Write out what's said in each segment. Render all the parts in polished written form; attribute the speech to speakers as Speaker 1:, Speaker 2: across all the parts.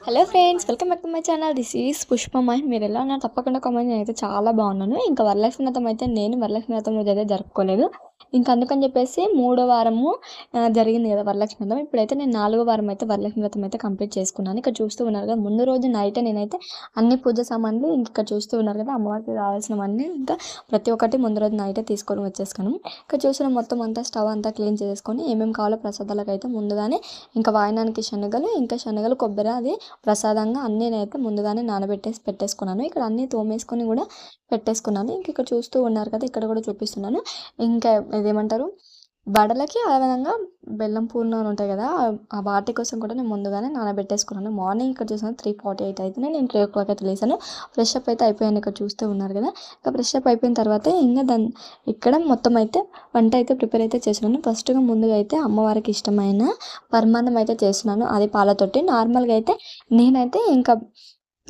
Speaker 1: Hello friends, welcome back to my channel. This is Pushpamma. మీరు ఎలా ఉన్నారు? తప్పకుండా కామెంట్. నేనైతే చాలా బాగున్నాను. ఇంకా వరలక్ష్మి వ్రతం అయితే నేను వరలక్ష్మి వ్రతం రోజు అయితే జరుపుకోలేదు. ఇంకా అందుకని చెప్పేసి మూడో వారము జరిగింది కదా వరలక్ష్మి వ్రతం. ఇప్పుడైతే నేను 4వ వారం అయితే వరలక్ష్మి వ్రతం అయితే కంప్లీట్ చేసుకున్నాను. ఇక్కడ చూస్తూ ఉన్నారు కదా, ముందు రోజు నైటే నేనైతే అన్ని పూజ సామాన్లు ఇక్కడ చూస్తూ ఉన్నారు కదా, అమ్మవారికి కావాల్సినవన్నీ ఇంకా ప్రతి ఒక్కటి ముందు రోజు నైటే తీసుకొని వచ్చేసుకున్నాను. ఇక్కడ చూసిన మొత్తం అంతా స్టవ్ అంతా క్లీన్ చేసుకొని ఏమేమి కావాలో ప్రసాదాలకు అయితే ముందుగానే ఇంకా వాయనానికి శనగలు కొబ్బరి అది ప్రసాదంగా అన్నీ నేనైతే ముందుగానే నానబెట్టేసి పెట్టేసుకున్నాను. ఇక్కడ అన్నీ తోమేసుకొని కూడా పెట్టేసుకున్నాను. ఇక్కడ చూస్తూ ఉన్నారు కదా, ఇక్కడ కూడా చూపిస్తున్నాను. ఇంకా ఇదేమంటారు, వడలకి ఆ విధంగా బెల్లం పూర్ణాలు ఉంటాయి కదా, ఆ వాటి కోసం కూడా నేను ముందుగానే నానబెట్టేసుకున్నాను. మార్నింగ్ ఇక్కడ చూసాను 3:48 అయితే నేను 3 o'clock అయితే లేసాను. ఫ్రెష్ అప్ అయితే అయిపోయాను. ఇక్కడ చూస్తూ ఉన్నారు కదా, ఇంకా ఫ్రెష్ అప్ అయిపోయిన తర్వాత ఇంకా ఇక్కడ మొత్తం అయితే వంట అయితే ప్రిపేర్ అయితే చేస్తున్నాను. ఫస్ట్గా ముందుగా అయితే అమ్మవారికి ఇష్టమైన పరమాన్నం అయితే చేస్తున్నాను. అది పాలతోటి. నార్మల్గా అయితే నేనైతే ఇంకా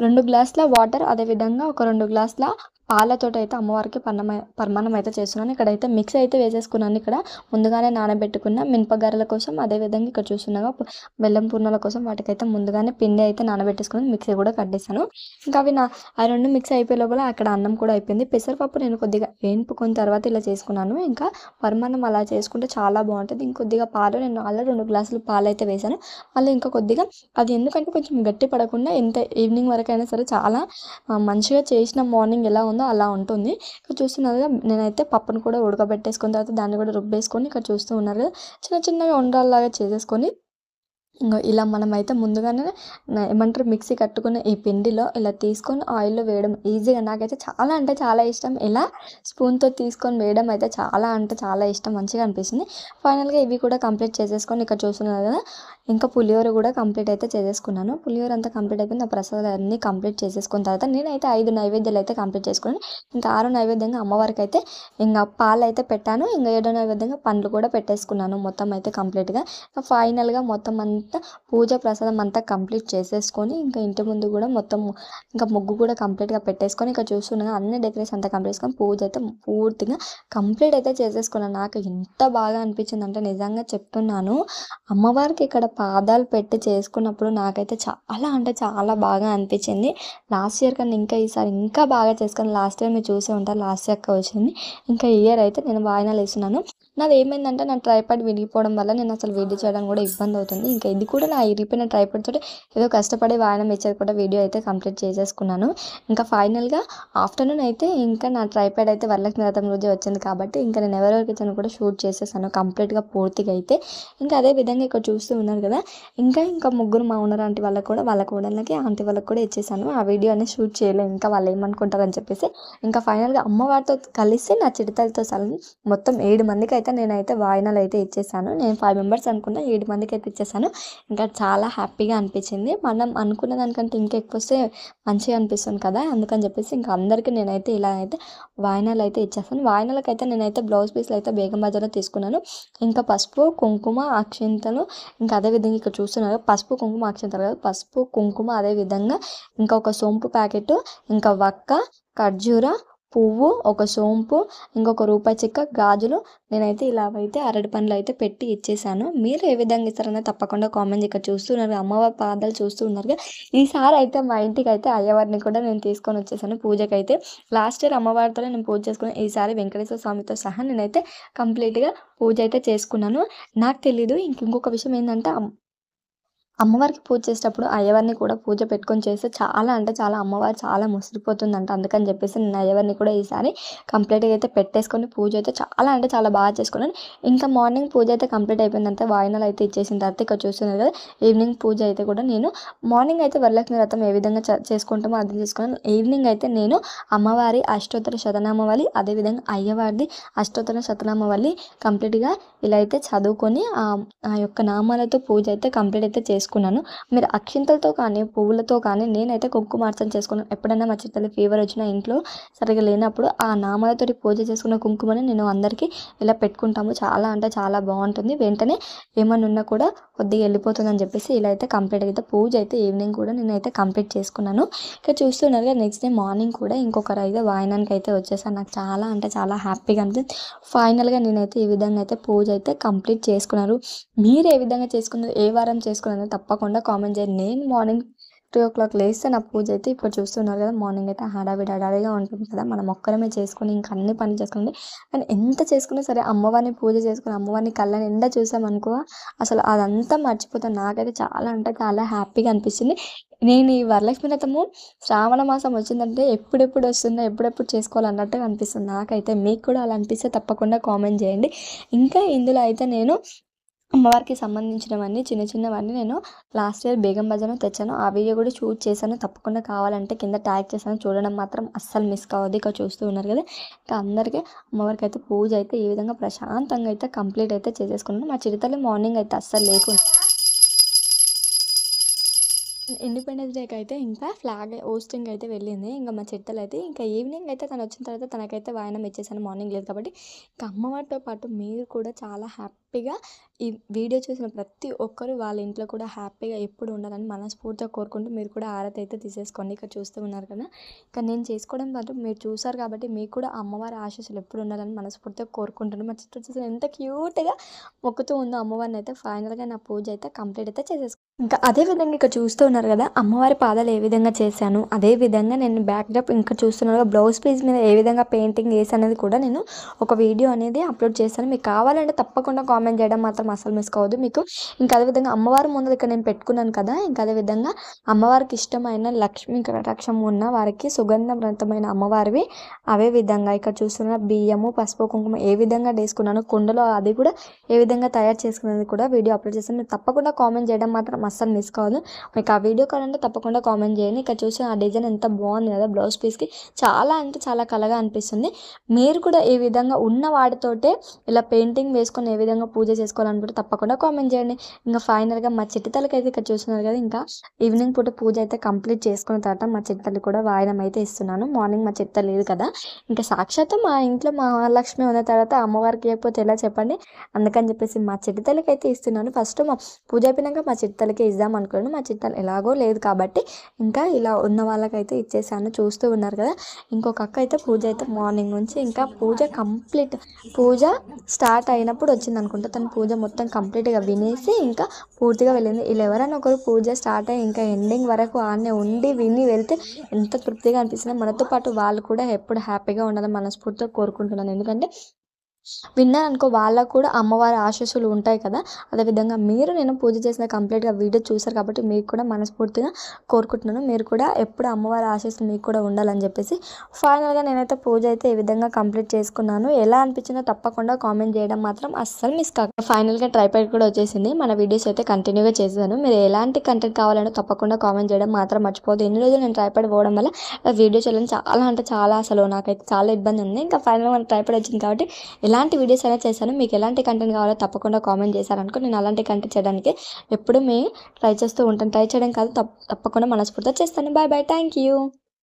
Speaker 1: 2 గ్లాసుల వాటర్, అదేవిధంగా ఒక 2 గ్లాసుల పాలతోటి అయితే అమ్మవారికి పరమాన్నం అయితే చేస్తున్నాను. ఇక్కడైతే మిక్స్ అయితే వేసేసుకున్నాను. ఇక్కడ ముందుగానే నానబెట్టుకున్న మినపగారెల కోసం, అదేవిధంగా ఇక్కడ చూస్తున్నాగా బెల్లం పూర్ణాల కోసం వాటికైతే ముందుగానే పిండి అయితే నానబెట్టేసుకుని మిక్సీ కూడా కట్టేసాను. ఇంకా అవి ఆ రెండు మిక్స్ అయిపోయే లోపల అక్కడ అన్నం కూడా అయిపోయింది. పెసరపప్పు నేను కొద్దిగా వేయింపుకున్న తర్వాత ఇలా చేసుకున్నాను. ఇంకా పరమాన్నం అలా చేసుకుంటే చాలా బాగుంటుంది. ఇంకొద్దిగా పాలు, నేను ఆల్రెడీ 2 గ్లాసులు పాలు అయితే వేసాను. మళ్ళీ ఇంకా కొద్దిగా అది ఎందుకంటే కొంచెం గట్టి పడకుండా ఎంత ఈవినింగ్ వరకు అయినా సరే చాలా మంచిగా చేసిన మార్నింగ్ ఎలా ఉందో అలా ఉంటుంది. ఇక్కడ చూస్తున్నారు నేనైతే పప్పును కూడా ఉడకబెట్టేసుకున్న తర్వాత దాన్ని కూడా రుబ్బేసుకొని ఇక్కడ చూస్తూ ఉన్నారు చిన్న చిన్నగా ఉండాలాగా చేసేసుకొని ఇంకా ఇలా మనమైతే ముందుగానే ఏమంటారు మిక్సీ కట్టుకుని ఈ పిండిలో ఇలా తీసుకొని ఆయిల్లో వేయడం ఈజీగా, నాకైతే చాలా అంటే చాలా ఇష్టం. ఇలా స్పూన్తో తీసుకొని వేయడం అయితే చాలా అంటే చాలా ఇష్టం, మంచిగా అనిపిస్తుంది. ఫైనల్గా ఇవి కూడా కంప్లీట్ చేసేసుకొని ఇక్కడ చూస్తున్నారు కదా, ఇంకా పులిహోర కూడా కంప్లీట్ అయితే చేసేసుకున్నాను. పులిహోర అంతా కంప్లీట్ అయిపోయింది. ఆ ప్రసాదాలు అన్నీ కంప్లీట్ చేసేసుకున్న తర్వాత నేనైతే 5 నైవేద్యాలు అయితే కంప్లీట్ చేసుకున్నాను. ఇంకా 6 నైవేద్యంగా అమ్మవారికి అయితే ఇంకా పాలు అయితే పెట్టాను. ఇంకా 7 నైవేద్యంగా పండ్లు కూడా పెట్టేసుకున్నాను. మొత్తం అయితే కంప్లీట్గా ఫైనల్గా మొత్తం అంతా పూజ ప్రసాదం అంతా కంప్లీట్ చేసేసుకొని ఇంకా ఇంటి ముందు కూడా మొత్తం ఇంకా ముగ్గు కూడా కంప్లీట్గా పెట్టేసుకొని ఇక్కడ చూస్తున్నాను అన్ని డెకరేషన్ అంతా కంప్లీట్ చేసుకొని పూజ అయితే పూర్తిగా కంప్లీట్ అయితే చేసేసుకున్నాను. నాకు ఎంత బాగా అనిపించింది అంటే నిజంగా చెప్తున్నాను, అమ్మవారికి ఇక్కడ పాదాలు పెట్టి చేసుకున్నప్పుడు నాకైతే చాలా అంటే చాలా బాగా అనిపించింది. లాస్ట్ ఇయర్ కన్నా ఇంకా ఈసారి ఇంకా బాగా చేసుకుని, లాస్ట్ ఇయర్ మీరు చూసే ఉంటారు, లాస్ట్ ఇయర్ వచ్చింది. ఇంకా ఈ ఇయర్ అయితే నేను వాయినాలు వేస్తున్నాను. నాది ఏమైందంటే నా ట్రైపాడ్ విరిగిపోవడం వల్ల నేను అసలు వీడియో చేయడం కూడా ఇబ్బంది అవుతుంది. ఇంకా ఇది కూడా నా ఇరిగిపోయిన ట్రైపాడ్ తోటి ఏదో కష్టపడి వాయనం ఇచ్చేది కూడా వీడియో అయితే కంప్లీట్ చేసేసుకున్నాను. ఇంకా ఫైనల్గా ఆఫ్టర్నూన్ అయితే ఇంకా నా ట్రైపాడ్ అయితే వరలక్ష్మి వ్రతం రోజే వచ్చింది కాబట్టి ఇంకా నేను ఎవరెవరికి ఇచ్చాను కూడా షూట్ చేసేసాను కంప్లీట్గా పూర్తిగా అయితే. ఇంకా అదే విధంగా ఇక్కడ చూస్తూ ఉన్నారు కదా, ఇంకా ముగ్గురు మా ఓనర్ ఆంటీ వాళ్ళకి కూడా, వాళ్ళ కోడళ్ళకి ఆంటీ వాళ్ళకి కూడా ఇచ్చేసాను. ఆ వీడియో అనేది షూట్ చేయలేదు, ఇంకా వాళ్ళు ఏమనుకుంటారని చెప్పేసి. ఇంకా ఫైనల్గా అమ్మవారితో కలిసి నా చిడతలతో మొత్తం 7 మందికి అయితే నేనైతే వాయినాలు అయితే ఇచ్చేసాను. నేను 5 మెంబర్స్ అనుకున్నా, 7 మందికి అయితే ఇచ్చేసాను. ఇంకా చాలా హ్యాపీగా అనిపించింది. మనం అనుకున్న దానికంటే ఇంకా ఎక్కువ వస్తే మంచిగా అనిపిస్తుంది కదా, అందుకని చెప్పేసి ఇంకా అందరికీ నేనైతే ఇలా అయితే వాయినాలు అయితే ఇచ్చేస్తాను. వాయినాలకు అయితే నేనైతే బ్లౌజ్ పీస్లు అయితే బేగం బజార్లో తీసుకున్నాను. ఇంకా పసుపు కుంకుమ అక్షింతలు, ఇంకా అదేవిధంగా ఇక్కడ చూస్తున్నారు పసుపు కుంకుమ అక్షింతలు కదా, పసుపు కుంకుమ, అదేవిధంగా ఇంకా ఒక సోంపు ప్యాకెట్, ఇంకా వక్క, ఖర్జూర పువ్వు, ఒక సోంపు, ఇంకొక రూపాయి చెక్క, గాజులు నేనైతే ఇలా అయితే అరటి పండ్లు అయితే పెట్టి ఇచ్చేసాను. మీరు ఏ విధంగా ఇస్తారనే తప్పకుండా కామెంట్. ఇక్కడ చూస్తున్నారు అమ్మవారి పాదాలు చూస్తూ ఉన్నారుగా. ఈసారి అయితే మా ఇంటికి అయితే అయ్యవారిని కూడా నేను తీసుకొని వచ్చేసాను పూజకైతే. లాస్ట్ ఇయర్ అమ్మవారితో నేను పూజ చేసుకున్నాను. ఈసారి వెంకటేశ్వర స్వామితో సహా నేనైతే కంప్లీట్గా పూజ అయితే చేసుకున్నాను. నాకు తెలీదు ఇంకొక విషయం ఏంటంటే, అమ్మవారికి పూజ చేసేటప్పుడు అయ్యవారిని కూడా పూజ పెట్టుకొని చేస్తే చాలా అంటే చాలా అమ్మవారు చాలా ముసిరిపోతుందంట. అందుకని చెప్పేసి నేను అయ్యవారిని కూడా ఈసారి కంప్లీట్గా అయితే పెట్టేసుకొని పూజ అయితే చాలా అంటే చాలా బాగా చేసుకున్నాను. ఇంకా మార్నింగ్ పూజ అయితే కంప్లీట్ అయిపోయిందంటే వాయినాలు అయితే ఇచ్చేసిన తర్వాత ఇక్కడ చూస్తున్నారు కదా, ఈవినింగ్ పూజ అయితే కూడా నేను మార్నింగ్ అయితే వరలక్ష్మి వ్రతం ఏ విధంగా చేసుకుంటామో అది చేసుకున్నాను. ఈవినింగ్ అయితే నేను అమ్మవారి అష్టోత్తర శతనామావళి, అదేవిధంగా అయ్యవారిది అష్టోత్తర శతనామావళి కంప్లీట్గా ఇలా అయితే చదువుకొని ఆ యొక్క నామాలతో పూజ అయితే కంప్లీట్ అయితే చేసుకున్నాను. మీరు అక్షింతలతో కానీ పువ్వులతో కానీ, నేనైతే కుంకుమార్చన చేసుకున్నాను. ఎప్పుడైనా మా చిట్టలి ఫీవర్ వచ్చినా ఇంట్లో సరిగా లేనప్పుడు ఆ నామాలతో పూజ చేసుకున్న కుంకుమని నేను అందరికీ ఇలా పెట్టుకుంటాము. చాలా అంటే చాలా బాగుంటుంది. వెంటనే ఏమన్నా ఉన్నా కూడా కొద్దిగా వెళ్ళిపోతుందని చెప్పేసి ఇలా అయితే కంప్లీట్గా అయితే పూజ అయితే ఈవినింగ్ కూడా నేనైతే కంప్లీట్ చేసుకున్నాను. ఇక్కడ చూస్తున్నారుగా నెక్స్ట్ డే మార్నింగ్ కూడా ఇంకొకరు అయితే వాయనానికి అయితే వచ్చేసాను. నాకు చాలా అంటే చాలా హ్యాపీగా అనిపించింది. ఫైనల్గా నేనైతే ఈ విధంగా అయితే పూజ అయితే కంప్లీట్ చేసుకున్నారు. మీరు ఏ విధంగా చేసుకున్నారు, ఏ వారం చేసుకున్నారు తప్పకుండా కామెంట్ చేయండి. నేను మార్నింగ్ 3:00 లేస్తే నా పూజ అయితే ఇప్పుడు చూస్తున్నారు కదా! మార్నింగ్ అయితే హడావిడిగా ఉంటుంది కదా! మనం ఒక్కరమే చేసుకొని ఇంక అన్ని పనులు చేసుకోండి. కానీ ఎంత చేసుకున్నా సరే అమ్మవారిని పూజ చేసుకొని అమ్మవారిని కళ్ళ నిండా చూసామనుకో అసలు అదంతా మర్చిపోతాం. నాకైతే చాలా అంటే చాలా హ్యాపీగా అనిపిస్తుంది. నేను ఈ వరలక్ష్మి వ్రతము శ్రావణ మాసం వచ్చిందంటే ఎప్పుడెప్పుడు వస్తుందో, ఎప్పుడెప్పుడు చేసుకోవాలన్నట్టుగా అనిపిస్తుంది నాకైతే. మీకు కూడా అలా అనిపిస్తే తప్పకుండా కామెంట్ చేయండి. ఇంకా ఇందులో అయితే నేను అమ్మవారికి సంబంధించినవన్నీ చిన్నవన్నీ నేను లాస్ట్ ఇయర్ బేగం బజార్‌లో తెచ్చాను. ఆ వీడియో కూడా షూట్ చేశాను. తప్పకుండా కావాలంటే కింద ట్యాగ్ చేశాను. చూడడం మాత్రం అస్సలు మిస్ కావద్దు. ఇక్కడ చూస్తూ ఉన్నారు కదా! ఇంకా అందరికీ అమ్మవారికైతే పూజ అయితే ఈ విధంగా ప్రశాంతంగా అయితే కంప్లీట్ అయితే చేసేసుకున్నాను. మా చిరుతల్లి మార్నింగ్ అయితే అస్సలు లేకుండా ఇండిపెండెన్స్ డేకి అయితే ఇంకా ఫ్లాగ్ హోస్టింగ్ అయితే వెళ్ళింది. ఇంక మా చిట్టలైతే ఇంకా ఈవినింగ్ అయితే తనొచ్చిన తర్వాత తనకైతే వాయనం ఇచ్చేసాను. మార్నింగ్ లేదు కాబట్టి. ఇంకా అమ్మవారితో పాటు మీరు కూడా చాలా హ్యాపీగా ఈ వీడియో చూసిన ప్రతి ఒక్కరు వాళ్ళ ఇంట్లో కూడా హ్యాపీగా ఎప్పుడు ఉండాలని మనస్ఫూర్తిగా కోరుకుంటూ మీరు కూడా హారతి అయితే తీసేసుకోండి. ఇక్కడ చూస్తూ ఉన్నారు కదా! ఇక నేను చేసుకోవడం పాటు మీరు చూసారు కాబట్టి మీకు కూడా అమ్మవారి ఆశీస్సులు ఎప్పుడు ఉండాలని మనస్ఫూర్తిగా కోరుకుంటున్నాను. మా చిట్ట చూసిన ఎంత క్యూట్‌గా మొక్కుతూ ఉందో అమ్మవారిని అయితే ఫైనల్‌గా నా పూజ అయితే కంప్లీట్ అయితే చేసేసుకున్నాను. ఇంకా అదే విధంగా ఇక్కడ చూస్తూ ఉన్నారు కదా! అమ్మవారి పాదాలు ఏ విధంగా చేశాను, అదే విధంగా నేను బ్యాక్‌డ్రాప్ ఇంకా చూస్తున్నారు బ్లౌజ్ పీస్ మీద ఏ విధంగా పెయింటింగ్ ఏసాననేది కూడా నేను ఒక వీడియో అనేది అప్లోడ్ చేశాను. మీకు కావాలంటే తప్పకుండా కామెంట్ చేయడం మాత్రం అస్సలు మిస్ కావద్దు. మీకు ఇంకా అదే విధంగా అమ్మవారి ముందర ఇక్కడ నేను పెట్టుకున్నాను కదా! ఇంకా అదే విధంగా అమ్మవారికి ఇష్టమైన లక్ష్మీ కటాక్షం ఉన్న వారికి సుగంధభరితమైన అమ్మవారివి అవే విధంగా ఇక్కడ చూస్తున్న బియ్యము, పసుపు, కుంకుమ ఏ విధంగా వేసుకున్నాను కుండలో అది కూడా ఏ విధంగా తయారు చేసుకునేది కూడా వీడియో అప్లోడ్ చేశాను. మీరు తప్పకుండా కామెంట్ చేయడం మాత్రం అస్సలు మిస్ కావద్దు. మీకు ఆ వీడియో కావాలంటే తప్పకుండా కామెంట్ చేయండి. ఇక్కడ చూసి ఆ డిజైన్ ఎంత బాగుంది కదా! బ్లౌజ్ పీస్‌కి చాలా అంటే చాలా కళగా అనిపిస్తుంది. మీరు కూడా ఈ విధంగా ఉన్న వాటితోటే ఇలా పెయింటింగ్ వేసుకొని ఏ విధంగా పూజ చేసుకోవాలనుకుంటే తప్పకుండా కామెంట్ చేయండి. ఇంకా ఫైనల్‌గా మా చిట్టి తల్లికైతే ఇక్కడ చూస్తున్నారు కదా! ఇంకా ఈవినింగ్ పూట పూజ అయితే కంప్లీట్ చేసుకున్న తర్వాత మా చిట్టి తల్లికి కూడా వాయనం అయితే ఇస్తున్నాను. మార్నింగ్ మా చిట్టి తల్లి లేదు కదా! ఇంకా సాక్షాత్తు మా ఇంట్లో మహాలక్ష్మి ఉన్న తర్వాత అమ్మవారికి ఇవ్వకపోతే ఎలా చెప్పండి? అందుకని చెప్పేసి మా చిట్టి తల్లికైతే ఇస్తున్నాను. ఫస్ట్ మా పూజ అయిపోయినాక మా చిట్టి తల్లికి ఇద్దాం అనుకున్నాను. మా చిట్టి తల్లి ఎలాగో లేదు కాబట్టి ఇంకా ఇలా ఉన్న వాళ్ళకైతే ఇచ్చేసాను. చూస్తూ ఉన్నారు కదా! ఇంకొక అక్క అయితే పూజ అయితే మార్నింగ్ నుంచి ఇంకా పూజ స్టార్ట్ అయినప్పుడు వచ్చిందనుకుంటా. తను పూజ మొత్తం కంప్లీట్‌గా వినేసి ఇంకా పూర్తిగా వెళ్ళింది. ఇలా ఎవరైనా ఒకరు పూజ స్టార్ట్ అయ్యి ఇంకా ఎండింగ్ వరకు ఆడనే ఉండి విని వెళ్తే ఎంత తృప్తిగా అనిపిస్తుందో మనతో పాటు వాళ్ళు కూడా ఎప్పుడు హ్యాపీగా ఉండాలని మనస్ఫూర్తిగా కోరుకుంటున్నాను. ఎందుకంటే విన్నారనుకో వాళ్ళకు కూడా అమ్మవారి ఆశీస్సులు ఉంటాయి కదా! అదేవిధంగా నేను పూజ చేసిన కంప్లీట్‌గా వీడియో చూసారు కాబట్టి మీకు కూడా మనస్ఫూర్తిగా కోరుకుంటున్నాను. మీరు కూడా ఎప్పుడు అమ్మవారి ఆశీస్సులు మీకు కూడా ఉండాలని చెప్పేసి ఫైనల్‌గా నేనైతే పూజ అయితే ఈ విధంగా కంప్లీట్ చేసుకున్నాను. ఎలా అనిపించిందో తప్పకుండా కామెంట్ చేయడం మాత్రం అస్సలు మిస్ కాకండి. ఫైనల్‌గా ట్రైపాడ్ కూడా వచ్చేసింది. మన వీడియోస్ అయితే కంటిన్యూగా చేశాను. మీరు ఎలాంటి కంటెంట్ కావాలంటే తప్పకుండా కామెంట్ చేయడం మాత్రం మర్చిపోవద్దు. ఎన్ని రోజులు నేను ట్రైపాడ్ పోవడం వల్ల వీడియో చేయడం చాలా అంటే చాలా అసలు నాకైతే చాలా ఇబ్బంది ఉంది. ఇంకా ఫైనల్‌గా మన ట్రైపాడ్ వచ్చింది కాబట్టి ఎలాంటి వీడియోస్ అయినా చేశాను. మీకు ఎలాంటి కంటెంట్ కావాలో తప్పకుండా కామెంట్ చేశారనుకో నేను అలాంటి కంటెంట్ చేయడానికి ఎప్పుడూ ట్రై చేస్తూ ఉంటాను. ట్రై చేయడం కాదు తప్పకుండా మనస్ఫూర్తిగా చేస్తాను. Bye bye. Thank you.